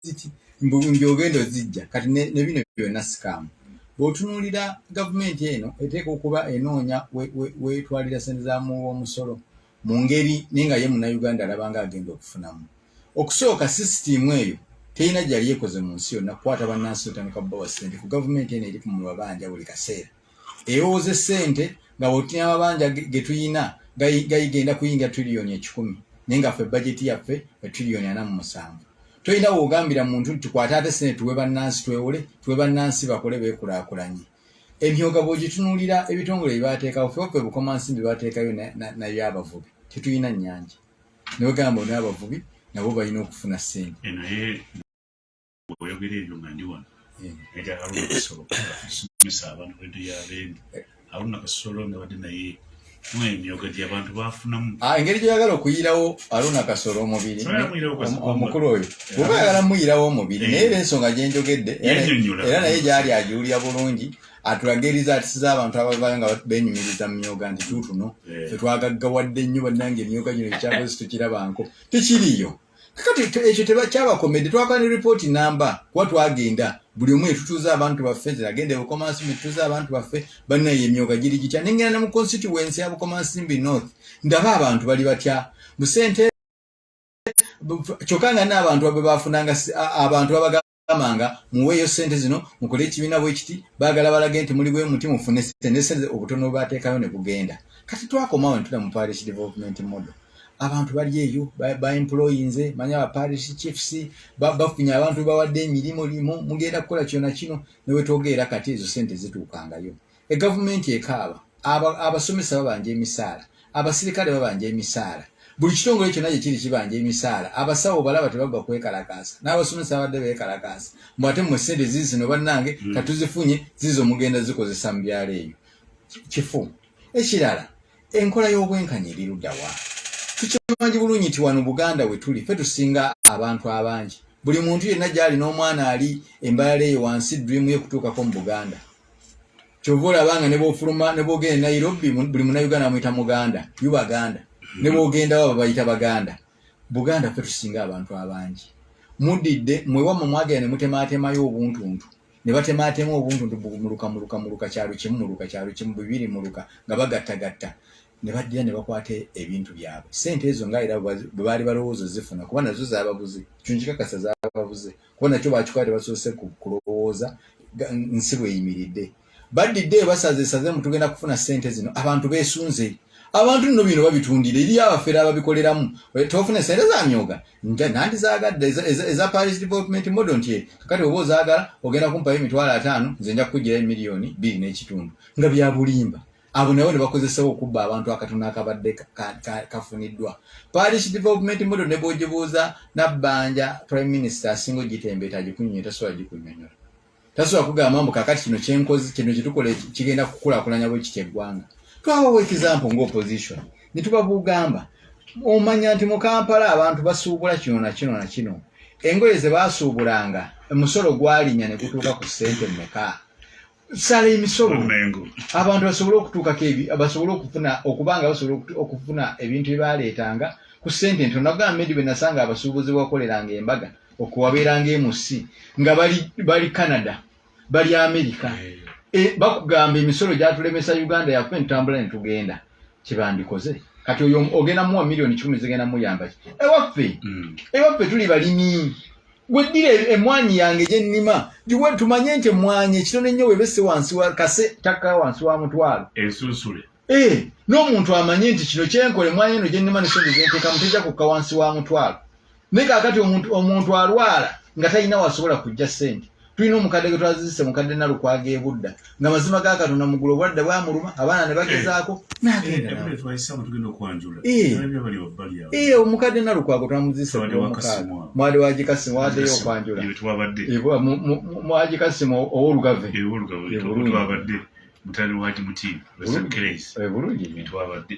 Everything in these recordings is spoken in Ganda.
ziti mbyogendo zijja kati ne bino byonna scam bw'otunuulira gavumenti eno eteeka okuba enoonya weetwalira sente zaamu w'omusolo mu ngeri naye nga ye munnayuganda alaba nga agenda okufunamu okusooka sisitimu eyo terina gyali ekoze mu nsi yonna kukwata bannansi otandika bbawa ssente ku gavumenti eno eri ku mabanja buli kaseera ewooza ssente nga bw'otunya amabanja ge tuyina gayigenda kuyinga triliyoni 10 naye nga ffe bajeti yaffe triliyoni 47 toyina woogambira muntu nti tukwate ate ssente tuwe bannansi twewole tuwe bannansi bakole beekulaakulanye emyoga bw'ogitunuulira ebitongole bye baateekawo ffe bukomansimbi baateekayo nayo abavubi tetuyina nnyanja naye gamba naye abavubi nabo balina okufuna ssente naye oyogera ebyo nga ndi wano naye Haruna Kasolo asomesa abantu b'eddu y'abendi Haruna Kasolo nga badde naye emyoga gye abantu baafunamu engeri gy'oyagala okuyirawo Haruna Kasolo omubiri omukulu oyo bw'oba oyagala muyirawo omubiri naye n'ensonga gye njogedde era naye gyali agiwulira bulungi atulagiriza atisiza abantu abavayo nga beenyumiriza mu myoga nti tuutuno ffe twagaggawadde nnyo bannange emyoga gino ekyakozi tukirabanko tekiriyo kakati ekyo kyabakomedde twakala ne ripooti namba kuba twagenda buli omu etutuuza abantu baffe ziragenda Bukomansimbi tutuuza abantu baffe bannaye emyoga giri gitya nengenda ne mu constituency ya Bukomansimbi North ndaba abantu bali batya mu ssente kyokka nga n'abantu abe baafunanga abantu babagamanga muweeyo ssente zino mukole ekibiina bwe kiti baagala balage nti muli bwe muti mufune ssente obutono baateekayo ne bugenda kati twakomawo ne tula mu parish development model abantu bali eyo ba employees manya ba parish chiefs bafunye abantu bawadde emirimu limo mugenda kukola kyona kino ne wetogera kati ezo ssente zituukangayo gavumenti ekaaba abasomesa babanja emisaala abasirikale babanja emisaala buli kitongole kyonna kiri kibanja emisaala abasawo balaba tebagwa kwekalakaasa n'abasomesa abadde beekalakaasa mwate mu ssente zizino bannange katuzifunye zizo mugenda zikozesa mu byalo eyo kifu ekirala enkola y'obwenkanya eri ludda wa tukimanyi bulungi nti wano Buganda we tuli ffe tusinga abantu abangi buli muntu yenna gyali n'omwana ali embaala eyo wansi dream ye kutuukako mu Buganda kyova olabanga ne bw'ofuluma ne bw'ogenda Nairobi buli munnayuganda amuyita Muganda Baganda ne bw'ogenda waba bayita Baganda Buganda ffe tusinga abantu abangi muddidde mwewamma mwagenda ne mutemaatemayo obuntuntu ne batemaatema obuntuntu muluka kyalo kimu bibiri muluka nga bagattagatta ne baddira ne bakwata ebintu byabwe ssente ezo nga era bwe baali balowooza zifuna kuba nazo zaababuze kyunkikakasa zaababuze kuba nakyo bakikwate basoose kulowooza nsi bweyimiridde baddidde basazeesaze mu tugenda kufuna ssente zino abantu beesunze abantu nno bino babitundira eri abafeera ababikoleramu tofuna ssente za myoga nandi zaagadde eza parish development model nti kakati oba ozaagala ogenda kumpayo $5,000 nze nja kukugirayo $2.5 nga bya bulimba abo nabo ne bakozesawo okubba abantu akatono akabadde kafuniddwa parish development model ne bw'ogibuuza nabbanja prime minister asinga ogitembeeta agikunyonyola tasobola gikunyonyola tasobola kugamba mbu kakati kino kyenkozi kino kyetukola kigenda kukulaakulanya bwe kitya eggwanga twabawo example ng'opposition ne tubabugamba omanya nti mu Kampala abantu basuubula kino na kino engoye ze baasuubulanga emusolo gwalinya ne gutuuka ku ssente mmeka sala emisolo abantu basobole okutuukako basobole okufuna ebintu bye baaleetanga ku ssente ntono nagamba Medi bwe nasanga abasuubuzi bakoleranga embaga okuwabeeranga emusi nga bali Canada bali Amerika bakugamba emisolo gyatulemesa Uganda yaffe ntambula ne tugenda kibandikoze kati oyo ogenda muwa $10 million zigenda muyamba ewaffe tuli balimi weddire emwanyi yange gye nnima giwe tumanye nti emwanyi ekitono ennyo webese wansi wa kase taka wansi wa mutwalo ensusule n'omuntu amanye nti kino kyenkola emwanyi eno gye nnima n'essente zenteeka mutejja kukka wansi wa mutwalo naye kaakati omuntu alwala nga talina wasobola kujja ssente tulina omukadde gwe twazizise mukadde Nalukwago ebudda nga mazima ga Katonda mugulu obulwadde bwamuluma abaana ne bagezaako n'agenda omukadde Nalukwago twamuzise mwali wagikasimu waddeyo okwanjula mwagikasimu ow'olugave mutali wati muti bulungi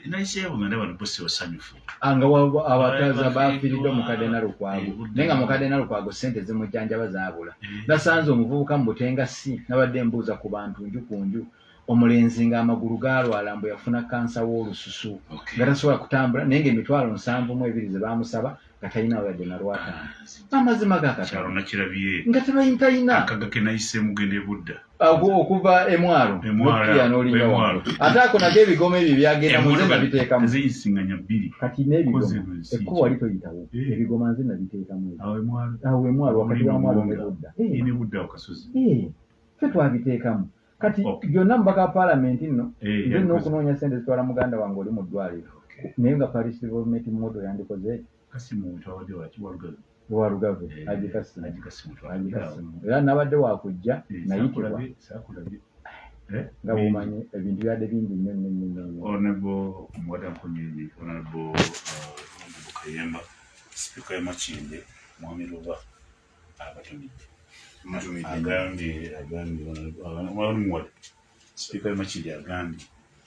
naisebo nganda bano bosi wasanyufu anga abataza bafiridde omukadde Nalukwago nenga mukadde Nalukwago ssente zimujjanjaba zaabula nasanze omuvubuka mu Butenga nabadde mbuuza ku bantu njukunju omulenzi nga amagulu gaalwala mbu yafuna kansa w'olususu nga tasobola kutambula naye nga $7,200 ze baamusaba katayina wadde na lwatano amazima gakatalo nakirabye nga tebayintayina akaga kenayise mugende budda okuva emwaro nokia n'olinga wange ate ako nako ebigomo ebyo byagenda muze nabiteekamu zeyisinganya bbiri kati n'ebigomo ekkubo wali toyitawo ebigoma nze nabiteekamu awo emwaro wakati wa mwaro ne budda okasozi ffe twabiteekamu kati byonna mubaka paalamenti nno nze n'okunoonya sente zitwala muganda wange oli mu ddwaliro naye nga paris government moto yandikoze kasi muntu awadde walugave agikasimu era nabadde wakujja nayitibwa nga bwomanyi ebintu byadde bingi nnyo Honorable Kayemba Speaker Makinde mwami Luba abatumidde agambye Speaker Makinde agambye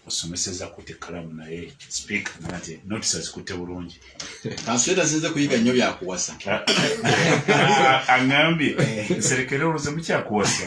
osomeseza ku tekalamu naye speaker nate notice azikutte bulungi kansweta sinze kuyiga nnyo byakuwasa angambye serekere oluze mukyakuwasa